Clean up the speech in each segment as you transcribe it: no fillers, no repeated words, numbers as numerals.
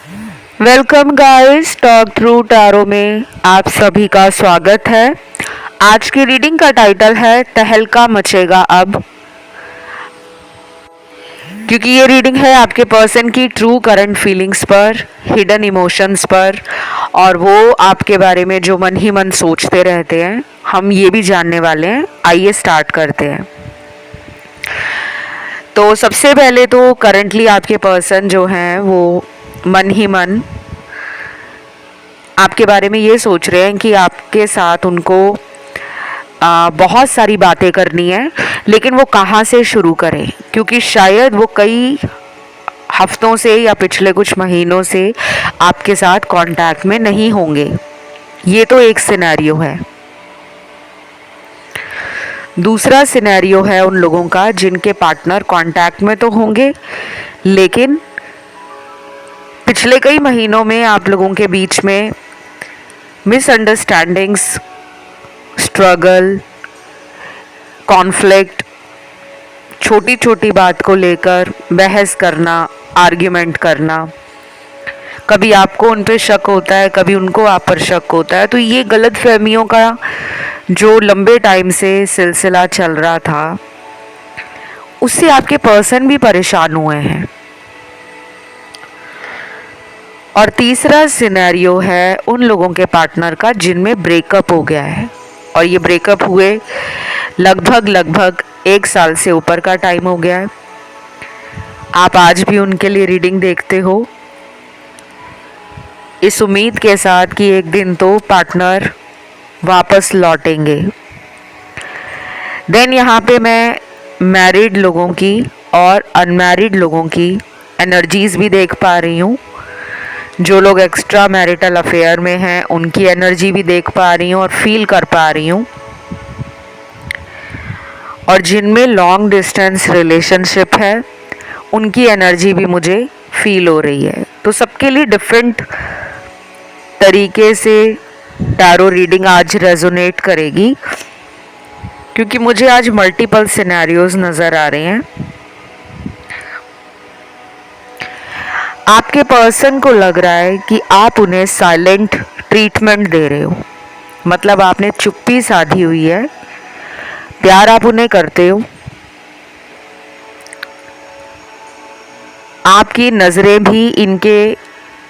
Welcome guys, talk through tarot में आप सभी का स्वागत है। आज की रीडिंग का टाइटल है तहलका मचेगा अब। क्योंकि ये रीडिंग है आपके पर्सन की ट्रू करंट फीलिंग्स पर, हिडन इमोशंस पर, और वो आपके बारे में जो मन ही मन सोचते रहते हैं, हम ये भी जानने वाले हैं। आइए स्टार्ट करते हैं। तो सबसे पहले तो करंटली आपके पर्सन जो हैं वो मन ही मन आपके बारे में ये सोच रहे हैं कि आपके साथ उनको बहुत सारी बातें करनी है, लेकिन वो कहाँ से शुरू करें, क्योंकि शायद वो कई हफ्तों से या पिछले कुछ महीनों से आपके साथ कांटेक्ट में नहीं होंगे। ये तो एक सिनेरियो है। दूसरा सिनेरियो है उन लोगों का जिनके पार्टनर कांटेक्ट में तो होंगे, लेकिन पिछले कई महीनों में आप लोगों के बीच में मिसअंडरस्टैंडिंग्स, स्ट्रगल, कॉन्फ्लिक्ट, छोटी छोटी बात को लेकर बहस करना, आर्ग्यूमेंट करना, कभी आपको उन पर शक होता है, कभी उनको आप पर शक होता है। तो ये गलतफहमियों का जो लंबे टाइम से सिलसिला चल रहा था, उससे आपके पर्सन भी परेशान हुए हैं। और तीसरा सिनेरियो है उन लोगों के पार्टनर का जिनमें ब्रेकअप हो गया है, और ये ब्रेकअप हुए लगभग 1 साल से ऊपर का टाइम हो गया है। आप आज भी उनके लिए रीडिंग देखते हो इस उम्मीद के साथ कि एक दिन तो पार्टनर वापस लौटेंगे। देन यहाँ पे मैं मैरिड लोगों की और अनमैरिड लोगों की एनर्जीज भी देख पा रही हूँ। जो लोग एक्स्ट्रा मैरिटल अफेयर में हैं उनकी एनर्जी भी देख पा रही हूँ और फील कर पा रही हूँ। और जिनमें लॉन्ग डिस्टेंस रिलेशनशिप है उनकी एनर्जी भी मुझे फील हो रही है। तो सबके लिए डिफरेंट तरीके से टैरो रीडिंग आज रेजोनेट करेगी, क्योंकि मुझे आज मल्टीपल सिनेरियोज नज़र आ रहे हैं। आपके पर्सन को लग रहा है कि आप उन्हें साइलेंट ट्रीटमेंट दे रहे हो, मतलब आपने चुप्पी साधी हुई है। प्यार आप उन्हें करते हो, आपकी नज़रें भी इनके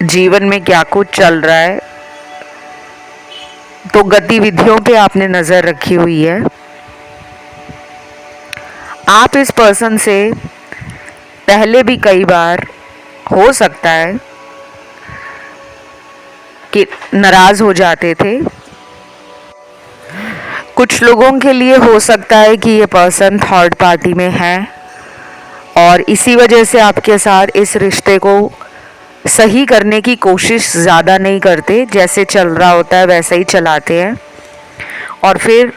जीवन में क्या कुछ चल रहा है, तो गतिविधियों पे आपने नज़र रखी हुई है। आप इस पर्सन से पहले भी कई बार हो सकता है कि नाराज हो जाते थे। कुछ लोगों के लिए हो सकता है कि ये पर्सन थर्ड पार्टी में है और इसी वजह से आपके साथ इस रिश्ते को सही करने की कोशिश ज़्यादा नहीं करते, जैसे चल रहा होता है वैसे ही चलाते हैं और फिर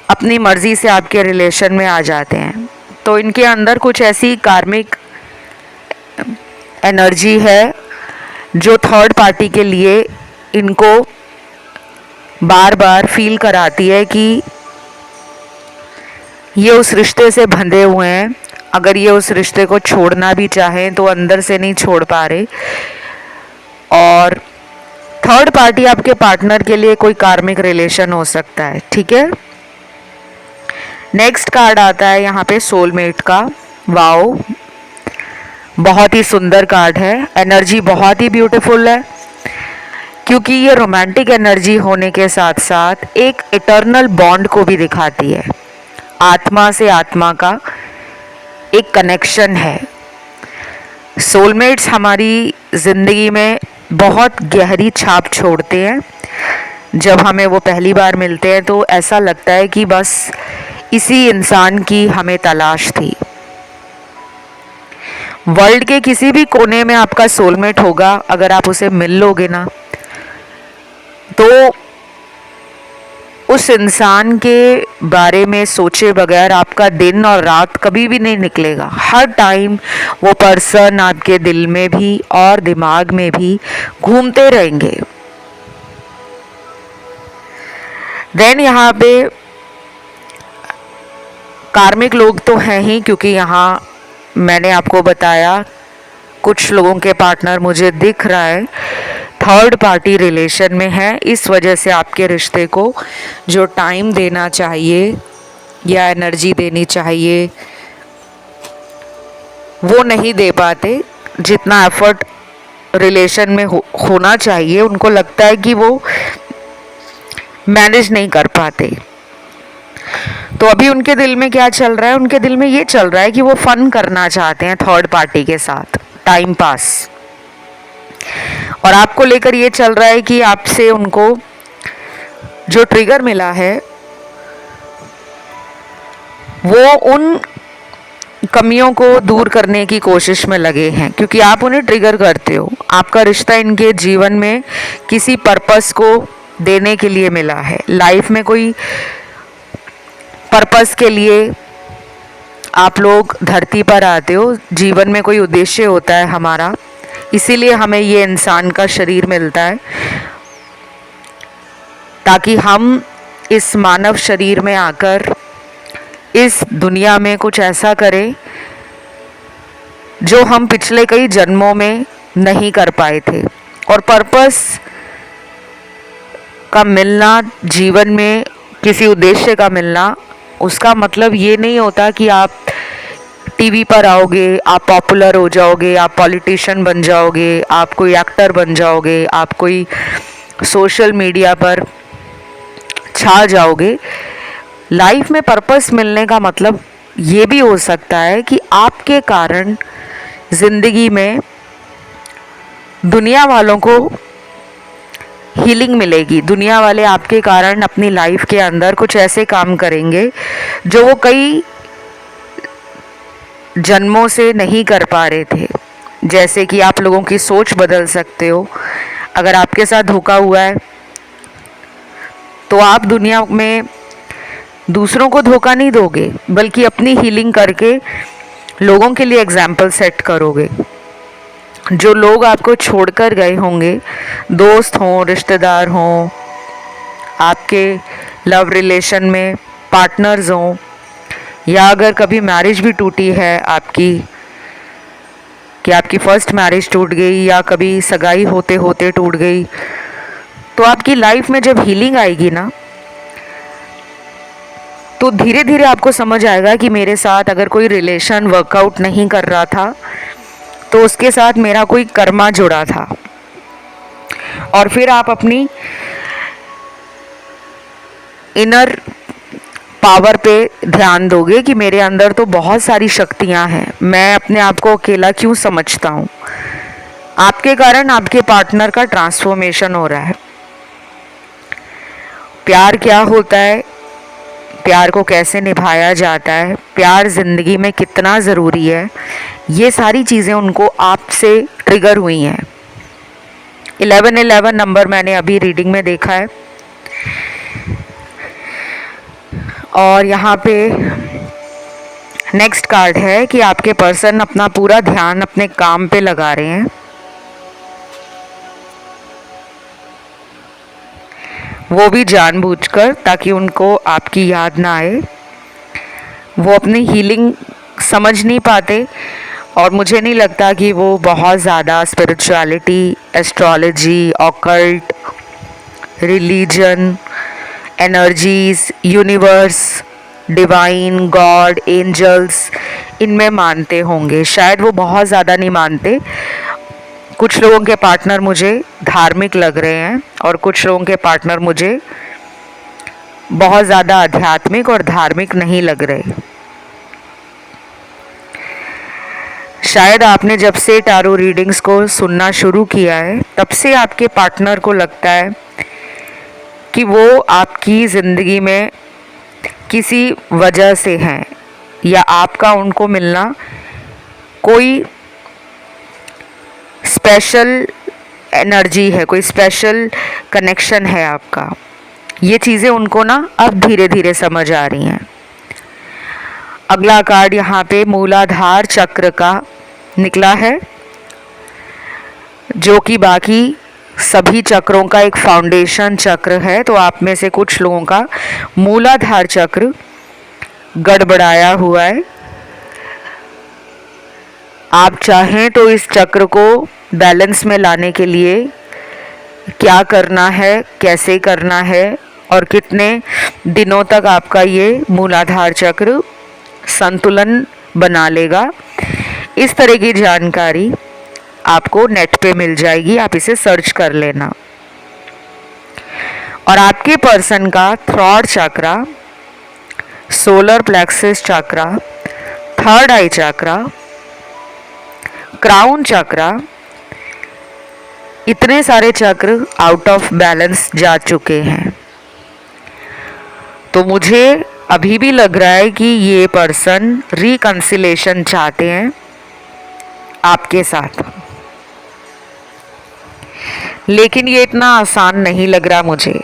अपनी मर्ज़ी से आपके रिलेशन में आ जाते हैं। तो इनके अंदर कुछ ऐसी कार्मिक एनर्जी है जो थर्ड पार्टी के लिए इनको बार बार फील कराती है कि ये उस रिश्ते से बंधे हुए हैं। अगर ये उस रिश्ते को छोड़ना भी चाहें तो अंदर से नहीं छोड़ पा रहे। और थर्ड पार्टी आपके पार्टनर के लिए कोई कार्मिक रिलेशन हो सकता है। ठीक है, नेक्स्ट कार्ड आता है यहाँ पे सोलमेट का। वाओ, बहुत ही सुंदर कार्ड है। एनर्जी बहुत ही ब्यूटीफुल है, क्योंकि ये रोमांटिक एनर्जी होने के साथ साथ एक इटर्नल बॉन्ड को भी दिखाती है। आत्मा से आत्मा का एक कनेक्शन है। सोलमेट्स हमारी ज़िंदगी में बहुत गहरी छाप छोड़ते हैं। जब हमें वो पहली बार मिलते हैं तो ऐसा लगता है कि बस इसी इंसान की हमें तलाश थी। वर्ल्ड के किसी भी कोने में आपका सोलमेट होगा, अगर आप उसे मिल लोगे ना तो उस इंसान के बारे में सोचे बगैर आपका दिन और रात कभी भी नहीं निकलेगा। हर टाइम वो पर्सन आपके दिल में भी और दिमाग में भी घूमते रहेंगे। देन यहाँ पे कार्मिक लोग तो हैं ही, क्योंकि यहाँ मैंने आपको बताया कुछ लोगों के पार्टनर मुझे दिख रहा है थर्ड पार्टी रिलेशन में है। इस वजह से आपके रिश्ते को जो टाइम देना चाहिए या एनर्जी देनी चाहिए वो नहीं दे पाते। जितना एफर्ट रिलेशन में होना चाहिए उनको लगता है कि वो मैनेज नहीं कर पाते। तो अभी उनके दिल में क्या चल रहा है? उनके दिल में ये चल रहा है कि वो फन करना चाहते हैं थर्ड पार्टी के साथ, टाइम पास। और आपको लेकर ये चल रहा है कि आपसे उनको जो ट्रिगर मिला है वो उन कमियों को दूर करने की कोशिश में लगे हैं, क्योंकि आप उन्हें ट्रिगर करते हो। आपका रिश्ता इनके जीवन में किसी पर्पस को देने के लिए मिला है। लाइफ में कोई पर्पस के लिए आप लोग धरती पर आते हो, जीवन में कोई उद्देश्य होता है हमारा, इसीलिए हमें ये इंसान का शरीर मिलता है ताकि हम इस मानव शरीर में आकर इस दुनिया में कुछ ऐसा करें जो हम पिछले कई जन्मों में नहीं कर पाए थे। और पर्पस का मिलना, जीवन में किसी उद्देश्य का मिलना, उसका मतलब ये नहीं होता कि आप टीवी पर आओगे, आप पॉपुलर हो जाओगे, आप पॉलिटिशियन बन जाओगे, आप कोई एक्टर बन जाओगे, आप कोई सोशल मीडिया पर छा जाओगे। लाइफ में पर्पस मिलने का मतलब ये भी हो सकता है कि आपके कारण ज़िंदगी में दुनिया वालों को हीलिंग मिलेगी। दुनिया वाले आपके कारण अपनी लाइफ के अंदर कुछ ऐसे काम करेंगे जो वो कई जन्मों से नहीं कर पा रहे थे। जैसे कि आप लोगों की सोच बदल सकते हो। अगर आपके साथ धोखा हुआ है तो आप दुनिया में दूसरों को धोखा नहीं दोगे, बल्कि अपनी हीलिंग करके लोगों के लिए एग्जाम्पल सेट करोगे। जो लोग आपको छोड़कर गए होंगे, दोस्त हों, रिश्तेदार हों, आपके लव रिलेशन में पार्टनर्स हों, या अगर कभी मैरिज भी टूटी है आपकी, कि आपकी फर्स्ट मैरिज टूट गई या कभी सगाई होते होते टूट गई, तो आपकी लाइफ में जब हीलिंग आएगी ना, तो धीरे धीरे आपको समझ आएगा कि मेरे साथ अगर कोई रिलेशन वर्कआउट नहीं कर रहा था तो उसके साथ मेरा कोई कर्मा जुड़ा था। और फिर आप अपनी इनर पावर पे ध्यान दोगे कि मेरे अंदर तो बहुत सारी शक्तियां हैं, मैं अपने आप को अकेला क्यों समझता हूँ। आपके कारण आपके पार्टनर का ट्रांसफॉर्मेशन हो रहा है। प्यार क्या होता है, प्यार को कैसे निभाया जाता है, प्यार ज़िंदगी में कितना ज़रूरी है, ये सारी चीज़ें उनको आपसे ट्रिगर हुई हैं। 1111 नंबर मैंने अभी रीडिंग में देखा है। और यहाँ पे नेक्स्ट कार्ड है कि आपके पर्सन अपना पूरा ध्यान अपने काम पे लगा रहे हैं। वो भी जानबूझकर, ताकि उनको आपकी याद ना आए। वो अपनी हीलिंग समझ नहीं पाते और मुझे नहीं लगता कि वो बहुत ज़्यादा spirituality, astrology, occult, religion, energies, universe, divine, god, angels, इनमें मानते होंगे। शायद वो बहुत ज़्यादा नहीं मानते। कुछ लोगों के पार्टनर मुझे धार्मिक लग रहे हैं और कुछ लोगों के पार्टनर मुझे बहुत ज़्यादा आध्यात्मिक और धार्मिक नहीं लग रहे। शायद आपने जब से टारो रीडिंग्स को सुनना शुरू किया है तब से आपके पार्टनर को लगता है कि वो आपकी ज़िंदगी में किसी वजह से हैं, या आपका उनको मिलना कोई स्पेशल एनर्जी है, कोई स्पेशल कनेक्शन है आपका। ये चीज़ें उनको ना अब धीरे धीरे समझ आ रही हैं। अगला कार्ड यहाँ पे मूलाधार चक्र का निकला है, जो कि बाकी सभी चक्रों का एक फाउंडेशन चक्र है। तो आप में से कुछ लोगों का मूलाधार चक्र गड़बड़ाया हुआ है। आप चाहें तो इस चक्र को बैलेंस में लाने के लिए क्या करना है, कैसे करना है और कितने दिनों तक आपका ये मूलाधार चक्र संतुलन बना लेगा, इस तरह की जानकारी आपको नेट पे मिल जाएगी। आप इसे सर्च कर लेना। और आपके पर्सन का थ्रॉड चक्रा, सोलर प्लेक्सस चक्रा, थर्ड आई चक्रा, क्राउन चक्रा, इतने सारे चक्र आउट ऑफ बैलेंस जा चुके हैं। तो मुझे अभी भी लग रहा है कि ये पर्सन रिकंसिलेशन चाहते हैं आपके साथ, लेकिन ये इतना आसान नहीं लग रहा मुझे।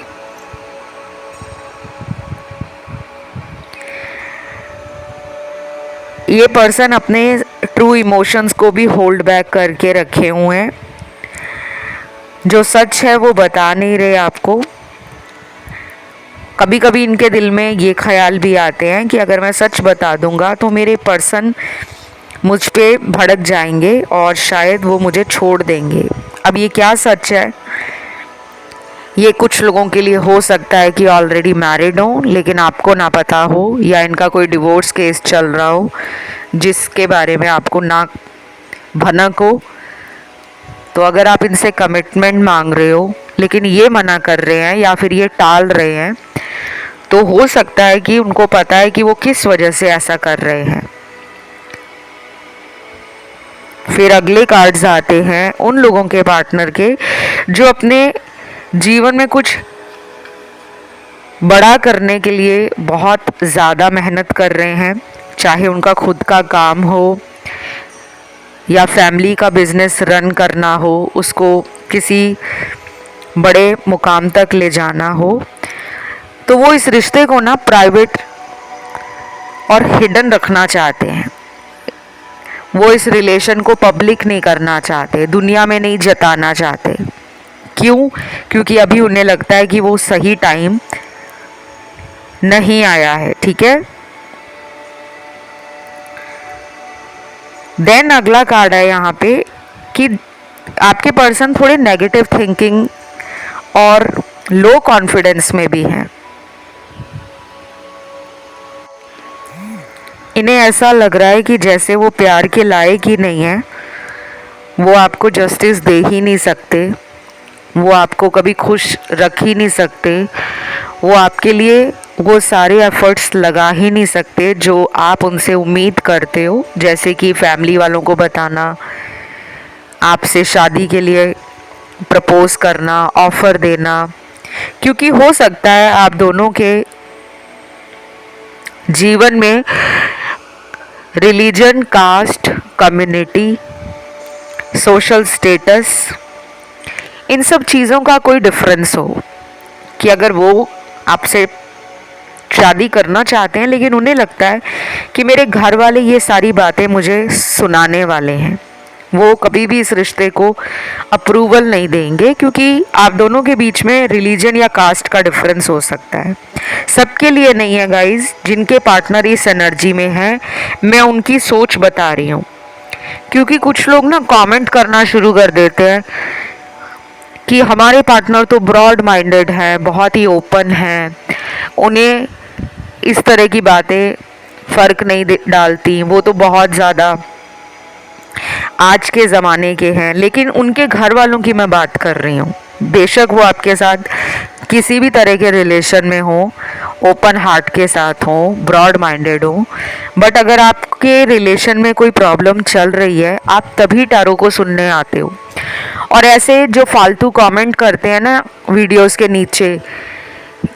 ये पर्सन अपने ट्रू इमोशंस को भी होल्ड बैक करके रखे हुए हैं। जो सच है वो बता नहीं रहे आपको। कभी कभी इनके दिल में ये ख्याल भी आते हैं कि अगर मैं सच बता दूंगा तो मेरे पर्सन मुझ पे भड़क जाएंगे और शायद वो मुझे छोड़ देंगे। अब ये क्या सच है? ये कुछ लोगों के लिए हो सकता है कि ऑलरेडी मैरिड हो लेकिन आपको ना पता हो, या इनका कोई डिवोर्स केस चल रहा हो जिसके बारे में आपको ना भनक हो। तो अगर आप इनसे कमिटमेंट मांग रहे हो लेकिन ये मना कर रहे हैं या फिर ये टाल रहे हैं, तो हो सकता है कि उनको पता है कि वो किस वजह से ऐसा कर रहे हैं। फिर अगले कार्ड्स आते हैं उन लोगों के पार्टनर के जो अपने जीवन में कुछ बड़ा करने के लिए बहुत ज़्यादा मेहनत कर रहे हैं, चाहे उनका खुद का काम हो या फैमिली का बिजनेस रन करना हो, उसको किसी बड़े मुकाम तक ले जाना हो। तो वो इस रिश्ते को ना प्राइवेट और हिडन रखना चाहते हैं। वो इस रिलेशन को पब्लिक नहीं करना चाहते, दुनिया में नहीं जताना चाहते। क्यों? क्योंकि अभी उन्हें लगता है कि वो सही टाइम नहीं आया है। ठीक है, देन अगला कार्ड है यहाँ पे कि आपके पर्सन थोड़े नेगेटिव थिंकिंग और लो कॉन्फिडेंस में भी हैं। इन्हें ऐसा लग रहा है कि जैसे वो प्यार के लायक ही नहीं है, वो आपको जस्टिस दे ही नहीं सकते, वो आपको कभी खुश रख ही नहीं सकते, वो आपके लिए वो सारे एफर्ट्स लगा ही नहीं सकते जो आप उनसे उम्मीद करते हो, जैसे कि फैमिली वालों को बताना, आपसे शादी के लिए प्रपोज करना, ऑफ़र देना। क्योंकि हो सकता है आप दोनों के जीवन में religion, caste, community, social status, इन सब चीज़ों का कोई डिफरेंस हो कि अगर वो आपसे शादी करना चाहते हैं लेकिन उन्हें लगता है कि मेरे घर वाले ये सारी बातें मुझे सुनाने वाले हैं, वो कभी भी इस रिश्ते को अप्रूवल नहीं देंगे, क्योंकि आप दोनों के बीच में रिलीजन या कास्ट का डिफरेंस हो सकता है। सबके लिए नहीं है गाइस। जिनके पार्टनर इस एनर्जी में हैं, मैं उनकी सोच बता रही हूँ। क्योंकि कुछ लोग ना कमेंट करना शुरू कर देते हैं कि हमारे पार्टनर तो ब्रॉड माइंडेड है, बहुत ही ओपन है, उन्हें इस तरह की बातें फ़र्क नहीं डालती, वो तो बहुत ज़्यादा आज के ज़माने के हैं। लेकिन उनके घर वालों की मैं बात कर रही हूँ। बेशक वो आपके साथ किसी भी तरह के रिलेशन में हो, ओपन हार्ट के साथ हो, ब्रॉड माइंडेड हो, बट अगर आपके रिलेशन में कोई प्रॉब्लम चल रही है, आप तभी टैरो को सुनने आते हो। और ऐसे जो फालतू कमेंट करते हैं ना वीडियोस के नीचे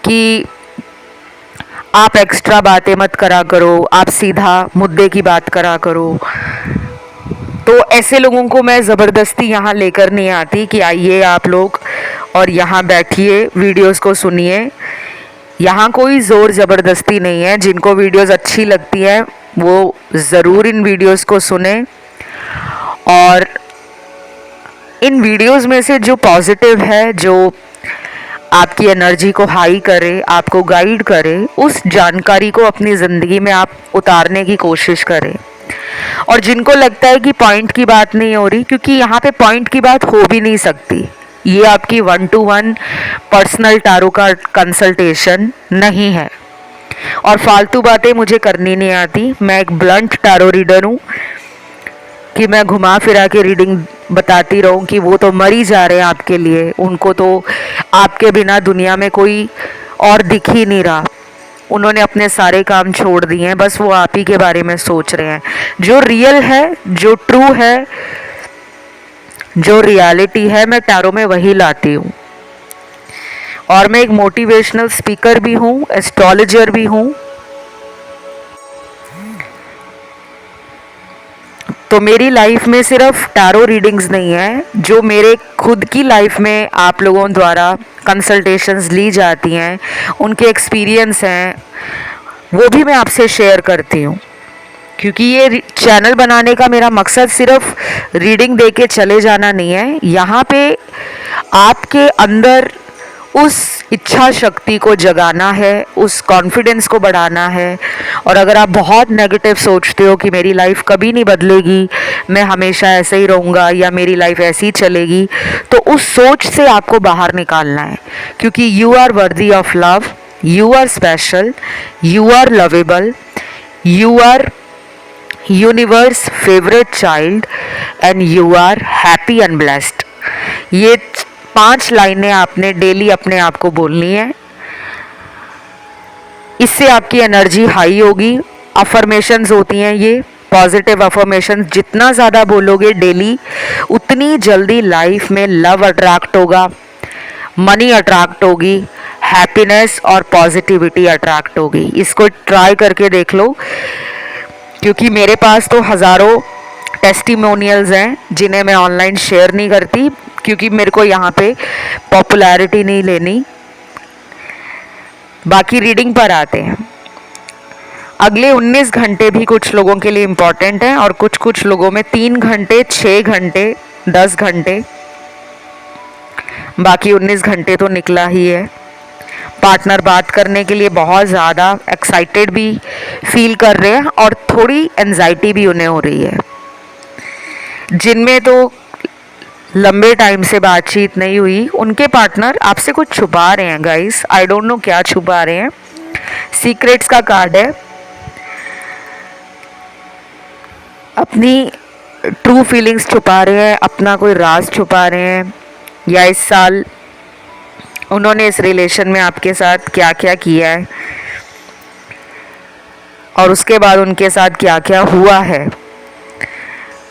कि आप एक्स्ट्रा बातें मत करा करो, आप सीधा मुद्दे की बात करा करो, तो ऐसे लोगों को मैं ज़बरदस्ती यहाँ लेकर नहीं आती कि आइए आप लोग और यहाँ बैठिए, वीडियोस को सुनिए। यहाँ कोई ज़ोर ज़बरदस्ती नहीं है। जिनको वीडियोस अच्छी लगती है वो ज़रूर इन वीडियोस को सुने, और इन वीडियोस में से जो पॉजिटिव है, जो आपकी एनर्जी को हाई करे, आपको गाइड करे, उस जानकारी को अपनी ज़िंदगी में आप उतारने की कोशिश करें। और जिनको लगता है कि पॉइंट की बात नहीं हो रही, क्योंकि यहाँ पे पॉइंट की बात हो भी नहीं सकती, ये आपकी 1-to-1 personal tarot card consultation नहीं है और फालतू बातें मुझे करनी नहीं आती। मैं एक ब्लंट टारो रीडर हूँ कि मैं घुमा फिरा के रीडिंग बताती रहूं कि वो तो मर ही जा रहे हैं आपके लिए, उनको तो आपके बिना दुनिया में कोई और दिख ही नहीं रहा, उन्होंने अपने सारे काम छोड़ दिए हैं, बस वो आप ही के बारे में सोच रहे हैं। जो रियल है, जो ट्रू है, जो रियलिटी है, मैं टैरो में वही लाती हूँ। और मैं एक मोटिवेशनल स्पीकर भी हूँ, एस्ट्रोलॉजर भी हूँ। तो मेरी लाइफ में सिर्फ टैरो रीडिंग्स नहीं है, जो मेरे खुद की लाइफ में आप लोगों द्वारा कंसल्टेशंस ली जाती हैं, उनके एक्सपीरियंस हैं, वो भी मैं आपसे शेयर करती हूँ। क्योंकि ये चैनल बनाने का मेरा मकसद सिर्फ रीडिंग दे के चले जाना नहीं है, यहाँ पे आपके अंदर उस इच्छा शक्ति को जगाना है, उस कॉन्फिडेंस को बढ़ाना है। और अगर आप बहुत नेगेटिव सोचते हो कि मेरी लाइफ कभी नहीं बदलेगी, मैं हमेशा ऐसे ही रहूँगा या मेरी लाइफ ऐसी ही चलेगी, तो उस सोच से आपको बाहर निकालना है। क्योंकि you are worthy of love, you are special, you are lovable, you are universe favourite child and you are happy and blessed. ये 5 लाइनें आपने डेली अपने आप को बोलनी है। इससे आपकी एनर्जी हाई होगी। अफर्मेशंस होती हैं ये पॉजिटिव अफर्मेशंस, जितना ज़्यादा बोलोगे डेली, उतनी जल्दी लाइफ में लव अट्रैक्ट होगा, मनी अट्रैक्ट होगी, हैप्पीनेस और पॉजिटिविटी अट्रैक्ट होगी। इसको ट्राई करके देख लो, क्योंकि मेरे पास तो हज़ारों टेस्टिमोनियल्स हैं जिन्हें मैं ऑनलाइन शेयर नहीं करती, क्योंकि मेरे को यहाँ पे पॉपुलैरिटी नहीं लेनी। बाकी रीडिंग पर आते हैं। अगले 19 घंटे भी कुछ लोगों के लिए इम्पॉर्टेंट हैं और कुछ लोगों में 3 घंटे, 6 घंटे, 10 घंटे, बाकी 19 घंटे तो निकला ही है। पार्टनर बात करने के लिए बहुत ज़्यादा एक्साइटेड भी फील कर रहे हैं और थोड़ी एंजाइटी भी उन्हें हो रही है। जिनमें तो लंबे टाइम से बातचीत नहीं हुई, उनके पार्टनर आपसे कुछ छुपा रहे हैं गाइस। आई डोंट नो क्या छुपा रहे हैं। सीक्रेट्स का कार्ड है। अपनी ट्रू फीलिंग्स छुपा रहे हैं, अपना कोई राज छुपा रहे हैं, या इस साल उन्होंने इस रिलेशन में आपके साथ क्या क्या किया है और उसके बाद उनके साथ क्या क्या हुआ है,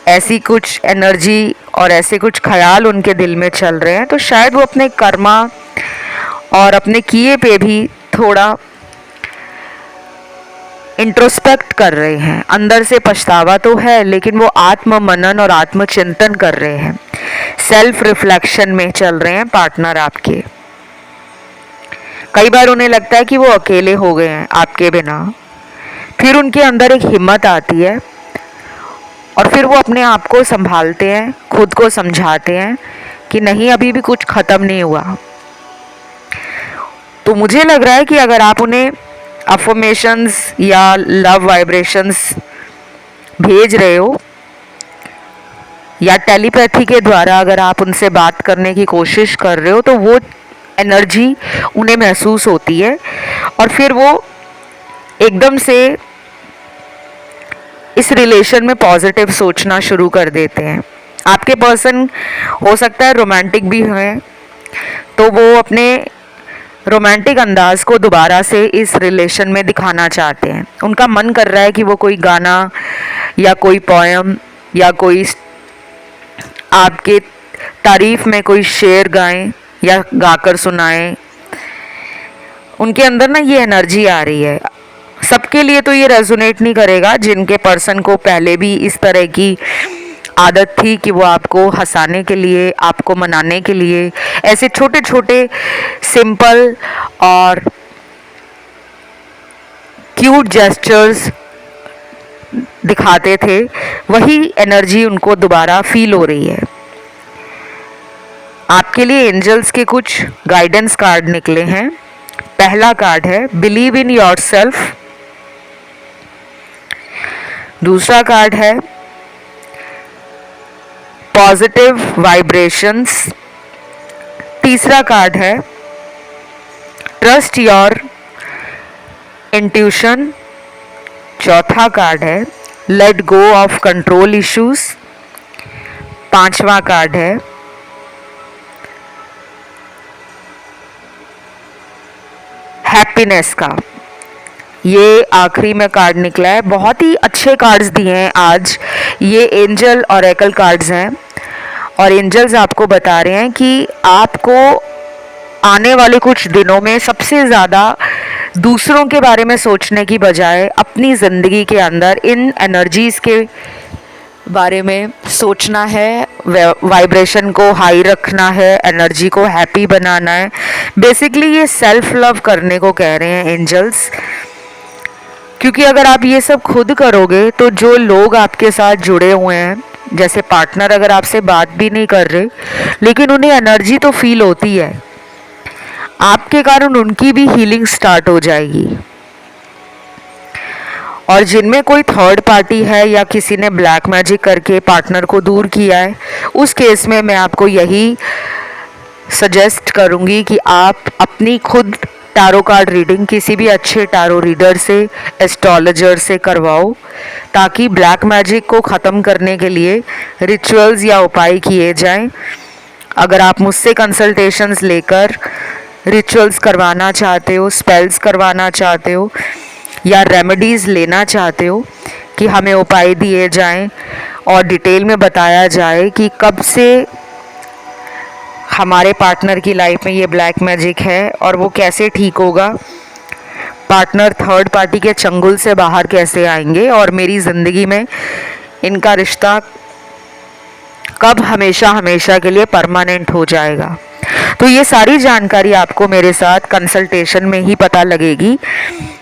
ऐसी कुछ एनर्जी और ऐसे कुछ ख्याल उनके दिल में चल रहे हैं। तो शायद वो अपने कर्मा और अपने किए पे भी थोड़ा इंट्रोस्पेक्ट कर रहे हैं। अंदर से पछतावा तो है, लेकिन वो आत्म मनन और आत्मचिंतन कर रहे हैं, सेल्फ रिफ्लेक्शन में चल रहे हैं पार्टनर आपके। कई बार उन्हें लगता है कि वो अकेले हो गए हैं आपके बिना, फिर उनके अंदर एक हिम्मत आती है और फिर वो अपने आप को संभालते हैं, खुद को समझाते हैं कि नहीं, अभी भी कुछ ख़त्म नहीं हुआ। तो मुझे लग रहा है कि अगर आप उन्हें अफर्मेशंस या लव वाइब्रेशंस भेज रहे हो या टेलीपैथी के द्वारा अगर आप उनसे बात करने की कोशिश कर रहे हो, तो वो एनर्जी उन्हें महसूस होती है और फिर वो एकदम से इस रिलेशन में पॉजिटिव सोचना शुरू कर देते हैं। आपके पर्सन हो सकता है रोमांटिक भी हैं, तो वो अपने रोमांटिक अंदाज को दोबारा से इस रिलेशन में दिखाना चाहते हैं। उनका मन कर रहा है कि वो कोई गाना या कोई पोएम या कोई आपके तारीफ में कोई शेर गाएं या गाकर सुनाएं। उनके अंदर ना ये एनर्जी आ रही है। सबके लिए तो ये रेजोनेट नहीं करेगा। जिनके पर्सन को पहले भी इस तरह की आदत थी कि वो आपको हंसाने के लिए, आपको मनाने के लिए ऐसे छोटे छोटे सिंपल और क्यूट जेस्चर्स दिखाते थे, वही एनर्जी उनको दोबारा फील हो रही है। आपके लिए एंजल्स के कुछ गाइडेंस कार्ड निकले हैं। पहला कार्ड है बिलीव इन योरसेल्फ, दूसरा कार्ड है पॉजिटिव वाइब्रेशंस। तीसरा कार्ड है ट्रस्ट योर इंट्यूशन। चौथा कार्ड है let go of control issues. पांचवा कार्ड है हैप्पीनेस का। ये आखिरी में कार्ड निकला है। बहुत ही अच्छे कार्ड्स दिए हैं आज। ये एंजल ऑरेकल कार्ड्स हैं और एंजल्स आपको बता रहे हैं कि आपको आने वाले कुछ दिनों में सबसे ज़्यादा दूसरों के बारे में सोचने की बजाय अपनी ज़िंदगी के अंदर इन एनर्जीज़ के बारे में सोचना है, वाइब्रेशन को हाई रखना है, एनर्जी को हैप्पी बनाना है। बेसिकली ये सेल्फ लव करने को कह रहे हैं एंजल्स, क्योंकि अगर आप ये सब खुद करोगे तो जो लोग आपके साथ जुड़े हुए हैं, जैसे पार्टनर अगर आपसे बात भी नहीं कर रहे लेकिन उन्हें एनर्जी तो फील होती है, आपके कारण उनकी भी हीलिंग स्टार्ट हो जाएगी। और जिनमें कोई थर्ड पार्टी है या किसी ने ब्लैक मैजिक करके पार्टनर को दूर किया है, उस केस में मैं आपको यही सजेस्ट करूंगी कि आप अपनी खुद टारो कार्ड रीडिंग किसी भी अच्छे टारो रीडर से, एस्ट्रोलॉजर से करवाओ, ताकि ब्लैक मैजिक को ख़त्म करने के लिए रिचुअल्स या उपाय किए जाएं। अगर आप मुझसे कंसल्टेशंस लेकर रिचुअल्स करवाना चाहते हो, स्पेल्स करवाना चाहते हो या रेमेडीज़ लेना चाहते हो कि हमें उपाय दिए जाएं और डिटेल में बताया जाए कि कब से हमारे पार्टनर की लाइफ में ये ब्लैक मैजिक है और वो कैसे ठीक होगा, पार्टनर थर्ड पार्टी के चंगुल से बाहर कैसे आएंगे और मेरी ज़िंदगी में इनका रिश्ता कब हमेशा हमेशा के लिए परमानेंट हो जाएगा, तो ये सारी जानकारी आपको मेरे साथ कंसल्टेशन में ही पता लगेगी।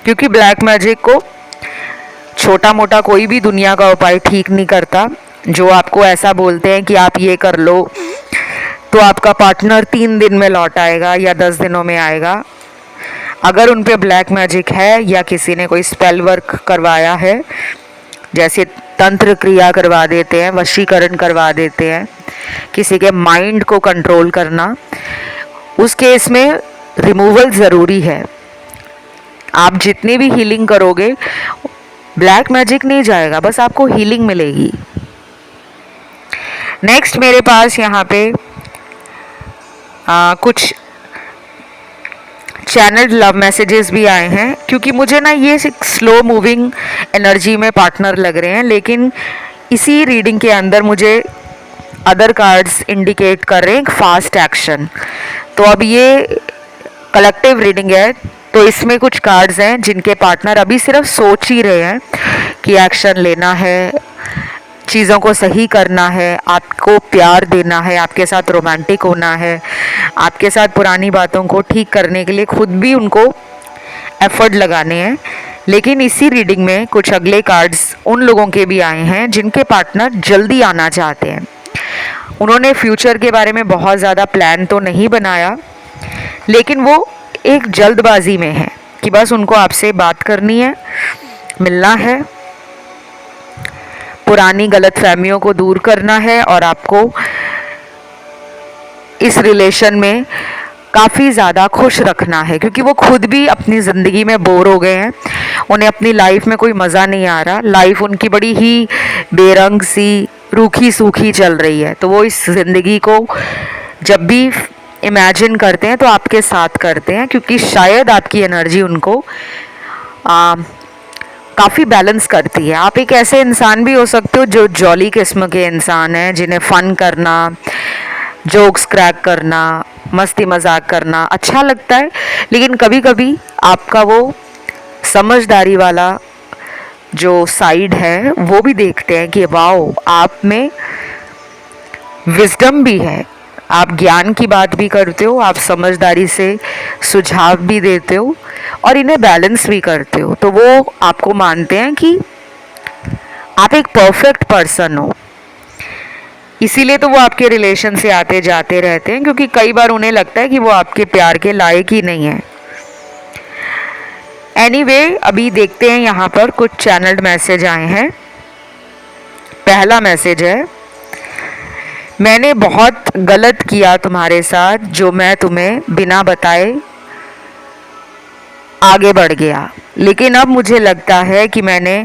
क्योंकि ब्लैक मैजिक को छोटा मोटा कोई भी दुनिया का उपाय ठीक नहीं करता। जो आपको ऐसा बोलते हैं कि आप ये कर लो तो आपका पार्टनर 3 दिन में लौट आएगा या 10 दिनों में आएगा, अगर उन पे ब्लैक मैजिक है या किसी ने कोई स्पेल वर्क करवाया है, जैसे तंत्र क्रिया करवा देते हैं, वशीकरण करवा देते हैं, किसी के माइंड को कंट्रोल करना, उस केस में रिमूवल ज़रूरी है। आप जितनी भी हीलिंग करोगे ब्लैक मैजिक नहीं जाएगा, बस आपको हीलिंग मिलेगी। नेक्स्ट मेरे पास यहाँ पे कुछ चैनल्ड लव मैसेजेस भी आए हैं, क्योंकि मुझे ना ये स्लो मूविंग एनर्जी में पार्टनर लग रहे हैं, लेकिन इसी रीडिंग के अंदर मुझे अदर कार्ड्स इंडिकेट कर रहे हैं फास्ट एक्शन। तो अब ये कलेक्टिव रीडिंग है, तो इसमें कुछ कार्ड्स हैं जिनके पार्टनर अभी सिर्फ सोच ही रहे हैं कि एक्शन लेना है, चीज़ों को सही करना है, आपको प्यार देना है, आपके साथ रोमांटिक होना है, आपके साथ पुरानी बातों को ठीक करने के लिए खुद भी उनको एफर्ट लगाने हैं। लेकिन इसी रीडिंग में कुछ अगले कार्ड्स उन लोगों के भी आए हैं जिनके पार्टनर जल्दी आना चाहते हैं। उन्होंने फ्यूचर के बारे में बहुत ज़्यादा प्लान तो नहीं बनाया, लेकिन वो एक जल्दबाजी में है कि बस उनको आपसे बात करनी है, मिलना है, पुरानी गलतफहमियों को दूर करना है और आपको इस रिलेशन में काफ़ी ज़्यादा खुश रखना है, क्योंकि वो खुद भी अपनी ज़िंदगी में बोर हो गए हैं, उन्हें अपनी लाइफ में कोई मज़ा नहीं आ रहा, लाइफ उनकी बड़ी ही बेरंग सी रूखी सूखी चल रही है। तो वो इस ज़िंदगी को जब भी इमेजिन करते हैं तो आपके साथ करते हैं, क्योंकि शायद आपकी एनर्जी उनको काफ़ी बैलेंस करती है। आप एक ऐसे इंसान भी हो सकते हो जो जॉली किस्म के इंसान हैं, जिन्हें फ़न करना, जोक्स क्रैक करना, मस्ती मजाक करना अच्छा लगता है, लेकिन कभी कभी आपका वो समझदारी वाला जो साइड है वो भी देखते हैं कि वाओ, आप में विजडम भी है, आप ज्ञान की बात भी करते हो, आप समझदारी से सुझाव भी देते हो और इन्हें बैलेंस भी करते हो। तो वो आपको मानते हैं कि आप एक परफेक्ट पर्सन हो, इसीलिए तो वो आपके रिलेशन से आते जाते रहते हैं, क्योंकि कई बार उन्हें लगता है कि वो आपके प्यार के लायक ही नहीं है। एनीवे, अभी देखते हैं यहाँ पर कुछ चैनल्ड मैसेज आए हैं। पहला मैसेज है, मैंने बहुत गलत किया तुम्हारे साथ, जो मैं तुम्हें बिना बताए आगे बढ़ गया, लेकिन अब मुझे लगता है कि मैंने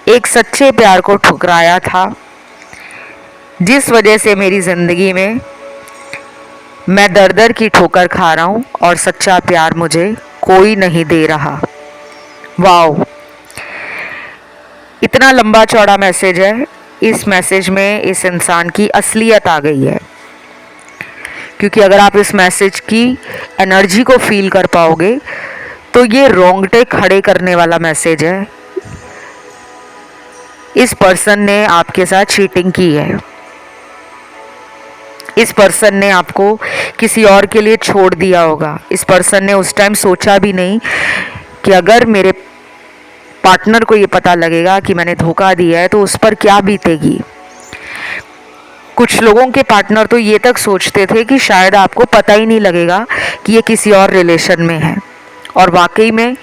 एक सच्चे प्यार को ठुकराया था, जिस वजह से मेरी ज़िंदगी में मैं दर दर की ठोकर खा रहा हूँ और सच्चा प्यार मुझे कोई नहीं दे रहा। वाओ, इतना लंबा चौड़ा मैसेज है। इस मैसेज में इस इंसान की असलियत आ गई है, क्योंकि अगर आप इस मैसेज की एनर्जी को फील कर पाओगे तो ये रोंगटे खड़े करने वाला मैसेज है। इस पर्सन ने आपके साथ चीटिंग की है। इस पर्सन ने आपको किसी और के लिए छोड़ दिया होगा। इस पर्सन ने उस टाइम सोचा भी नहीं कि अगर मेरे पार्टनर को ये पता लगेगा कि मैंने धोखा दिया है तो उस पर क्या बीतेगी। कुछ लोगों के पार्टनर तो ये तक सोचते थे कि शायद आपको पता ही नहीं लगेगा कि ये किसी और रिलेशन में है, और वाकई में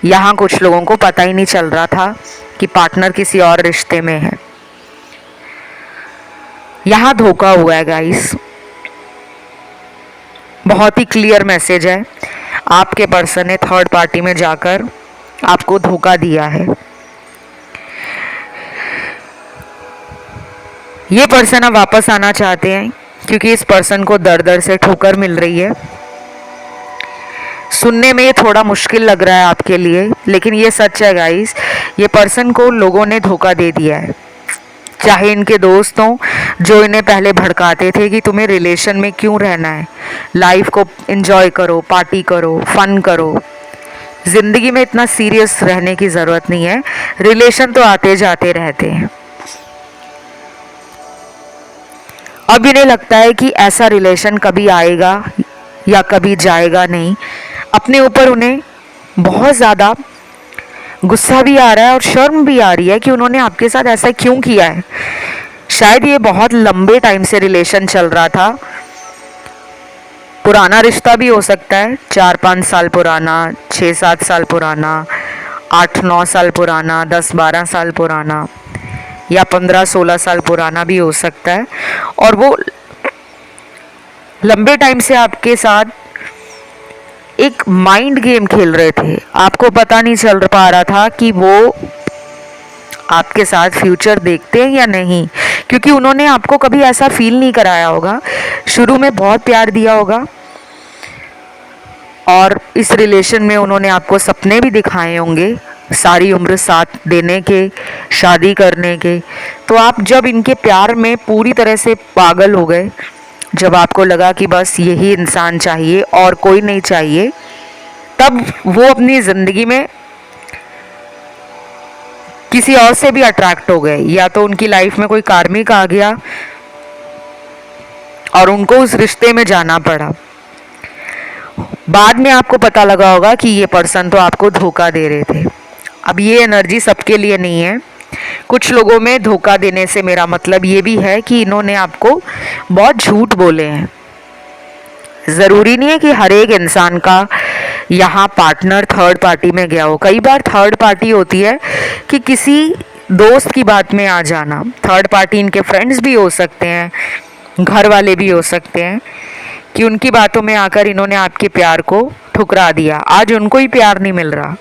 यहाँ कुछ लोगों को पता ही नहीं चल रहा था कि पार्टनर किसी और रिश्ते में है। यहाँ धोखा हुआ है गाइस। बहुत ही क्लियर मैसेज है। आपके पर्सन ने थर्ड पार्टी में जाकर आपको धोखा दिया है। ये पर्सन अब वापस आना चाहते हैं, क्योंकि इस पर्सन को दर दर से ठोकर मिल रही है। सुनने में ये थोड़ा मुश्किल लग रहा है आपके लिए, लेकिन ये सच है गाइस। ये पर्सन को लोगों ने धोखा दे दिया है, चाहे इनके दोस्त हों जो इन्हें पहले भड़काते थे कि तुम्हें रिलेशन में क्यों रहना है, लाइफ को एंजॉय करो, पार्टी करो, फन करो, ज़िंदगी में इतना सीरियस रहने की ज़रूरत नहीं है, रिलेशन तो आते जाते रहते हैं। अब इन्हें लगता है कि ऐसा रिलेशन कभी आएगा या कभी जाएगा नहीं। अपने ऊपर उन्हें बहुत ज़्यादा गुस्सा भी आ रहा है और शर्म भी आ रही है कि उन्होंने आपके साथ ऐसा क्यों किया है। शायद ये बहुत लंबे टाइम से रिलेशन चल रहा था, पुराना रिश्ता भी हो सकता है, 4-5 साल पुराना, 6-7 साल पुराना, 8-9 साल पुराना, 10-12 साल पुराना, या 15-16 साल पुराना भी हो सकता है। और वो लंबे टाइम से आपके साथ एक माइंड गेम खेल रहे थे। आपको पता नहीं चल पा रहा था कि वो आपके साथ फ्यूचर देखते हैं या नहीं, क्योंकि उन्होंने आपको कभी ऐसा फील नहीं कराया होगा। शुरू में बहुत प्यार दिया होगा और इस रिलेशन में उन्होंने आपको सपने भी दिखाए होंगे, सारी उम्र साथ देने के, शादी करने के। तो आप जब इनके प्यार में पूरी तरह से पागल हो गए, जब आपको लगा कि बस यही इंसान चाहिए और कोई नहीं चाहिए, तब वो अपनी ज़िंदगी में किसी और से भी अट्रैक्ट हो गए, या तो उनकी लाइफ में कोई कार्मिक आ गया और उनको उस रिश्ते में जाना पड़ा। बाद में आपको पता लगा होगा कि ये पर्सन तो आपको धोखा दे रहे थे। अब ये एनर्जी सबके लिए नहीं है। कुछ लोगों में धोखा देने से मेरा मतलब ये भी है कि इन्होंने आपको बहुत झूठ बोले हैं। ज़रूरी नहीं है कि हर एक इंसान का यहाँ पार्टनर थर्ड पार्टी में गया हो। कई बार थर्ड पार्टी होती है कि किसी दोस्त की बात में आ जाना। थर्ड पार्टी इनके फ्रेंड्स भी हो सकते हैं, घर वाले भी हो सकते हैं, कि उनकी बातों में आकर इन्होंने आपके प्यार को ठुकरा दिया। आज उनको ही प्यार नहीं मिल रहा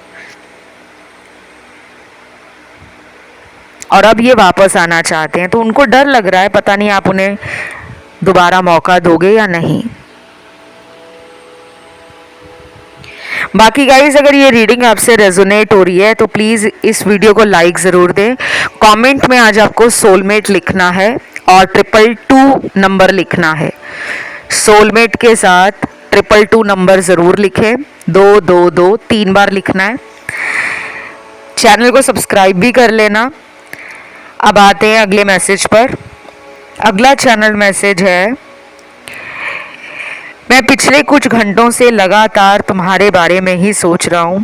और अब ये वापस आना चाहते हैं, तो उनको डर लग रहा है, पता नहीं आप उन्हें दोबारा मौका दोगे या नहीं। बाकी गाइज, अगर ये रीडिंग आपसे रेजोनेट हो रही है तो प्लीज़ इस वीडियो को लाइक ज़रूर दें। कमेंट में आज आपको सोलमेट लिखना है और 222 नंबर लिखना है। सोलमेट के साथ 222 नंबर ज़रूर लिखें। 222 3 बार लिखना है। चैनल को सब्सक्राइब भी कर लेना। अब आते हैं अगले मैसेज पर। अगला चैनल मैसेज है, मैं पिछले कुछ घंटों से लगातार तुम्हारे बारे में ही सोच रहा हूँ।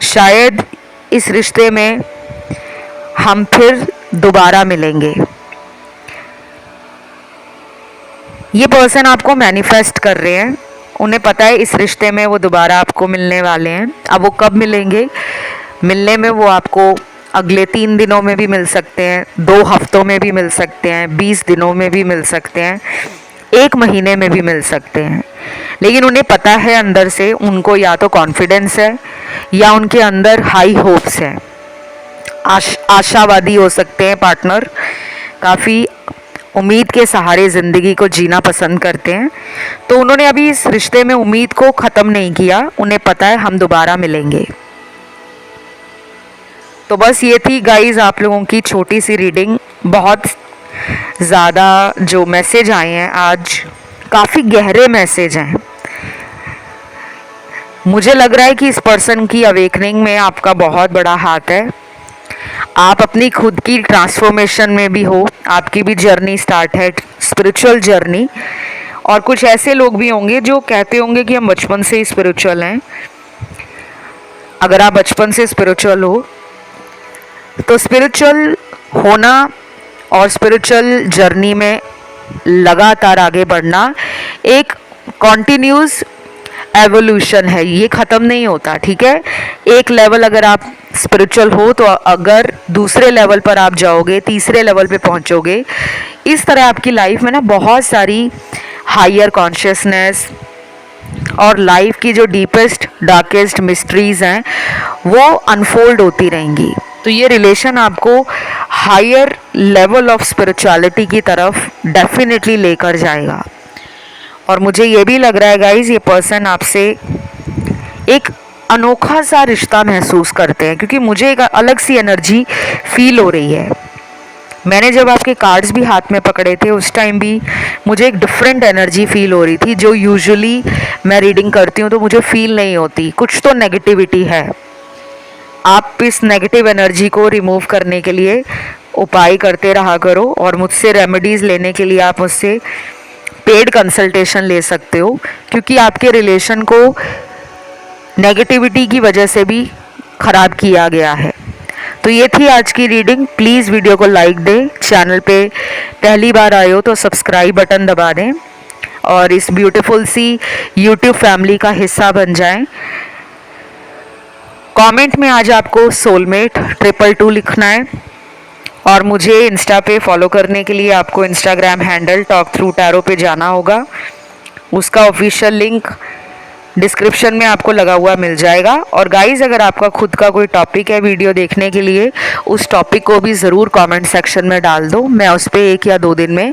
शायद इस रिश्ते में हम फिर दोबारा मिलेंगे। ये पर्सन आपको मैनिफेस्ट कर रहे हैं। उन्हें पता है इस रिश्ते में वो दोबारा आपको मिलने वाले हैं। अब वो कब मिलेंगे, मिलने में वो आपको अगले 3 दिनों में भी मिल सकते हैं, 2 हफ्तों में भी मिल सकते हैं, 20 दिनों में भी मिल सकते हैं, 1 महीने में भी मिल सकते हैं। लेकिन उन्हें पता है अंदर से, उनको या तो कॉन्फिडेंस है या उनके अंदर हाई होप्स हैं। आशावादी हो सकते हैं पार्टनर, काफ़ी उम्मीद के सहारे ज़िंदगी को जीना पसंद करते हैं। तो उन्होंने अभी इस रिश्ते में उम्मीद को ख़त्म नहीं किया, उन्हें पता है हम दोबारा मिलेंगे। तो बस ये थी गाइस आप लोगों की छोटी सी रीडिंग। बहुत ज़्यादा जो मैसेज आए हैं आज, काफ़ी गहरे मैसेज हैं। मुझे लग रहा है कि इस पर्सन की अवेकनिंग में आपका बहुत बड़ा हाथ है। आप अपनी खुद की ट्रांसफॉर्मेशन में भी हो, आपकी भी जर्नी स्टार्ट है, स्पिरिचुअल जर्नी। और कुछ ऐसे लोग भी होंगे जो कहते होंगे कि हम बचपन से ही स्पिरिचुअल हैं। अगर आप बचपन से स्पिरिचुअल हो तो स्पिरिचुअल होना और स्पिरिचुअल जर्नी में लगातार आगे बढ़ना एक कॉन्टिन्यूस एवोल्यूशन है, ये ख़त्म नहीं होता। ठीक है, एक लेवल अगर आप स्पिरिचुअल हो तो अगर दूसरे लेवल पर आप जाओगे, तीसरे लेवल पे पहुंचोगे, इस तरह आपकी लाइफ में ना बहुत सारी हायर कॉन्शियसनेस और लाइफ की जो डीपेस्ट डार्केस्ट मिस्ट्रीज हैं वो अनफोल्ड होती रहेंगी। तो ये रिलेशन आपको हायर लेवल ऑफ स्पिरिचुअलिटी की तरफ डेफिनेटली लेकर जाएगा। और मुझे ये भी लग रहा है गाइज, ये पर्सन आपसे एक अनोखा सा रिश्ता महसूस करते हैं, क्योंकि मुझे एक अलग सी एनर्जी फील हो रही है। मैंने जब आपके कार्ड्स भी हाथ में पकड़े थे उस टाइम भी मुझे एक डिफरेंट एनर्जी फील हो रही थी, जो यूजुअली मैं रीडिंग करती हूँ तो मुझे फील नहीं होती। कुछ तो नेगेटिविटी है। आप इस नेगेटिव एनर्जी को रिमूव करने के लिए उपाय करते रहा करो, और मुझसे रेमेडीज़ लेने के लिए आप मुझसे पेड कंसल्टेशन ले सकते हो, क्योंकि आपके रिलेशन को नेगेटिविटी की वजह से भी ख़राब किया गया है। तो ये थी आज की रीडिंग। प्लीज़ वीडियो को लाइक दें, चैनल पे पहली बार आए हो तो सब्सक्राइब बटन दबा दें और इस ब्यूटीफुल सी यूट्यूब फैमिली का हिस्सा बन जाएं। कमेंट में आज आपको सोलमेट 222 लिखना है, और मुझे इंस्टा पे फॉलो करने के लिए आपको Instagram handle talk through tarot पे जाना होगा। उसका ऑफिशियल लिंक डिस्क्रिप्शन में आपको लगा हुआ मिल जाएगा। और गाइज़, अगर आपका खुद का कोई टॉपिक है वीडियो देखने के लिए, उस टॉपिक को भी ज़रूर कमेंट सेक्शन में डाल दो। मैं उस पर 1 या 2 दिन में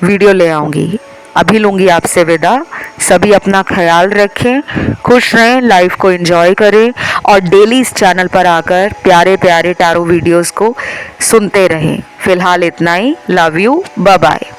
वीडियो ले आऊँगी। अभी लूँगी आपसे विदा। सभी अपना ख्याल रखें, खुश रहें, लाइफ को एंजॉय करें और डेली इस चैनल पर आकर प्यारे प्यारे टैरो वीडियोस को सुनते रहें। फ़िलहाल इतना ही। Love you, bye bye.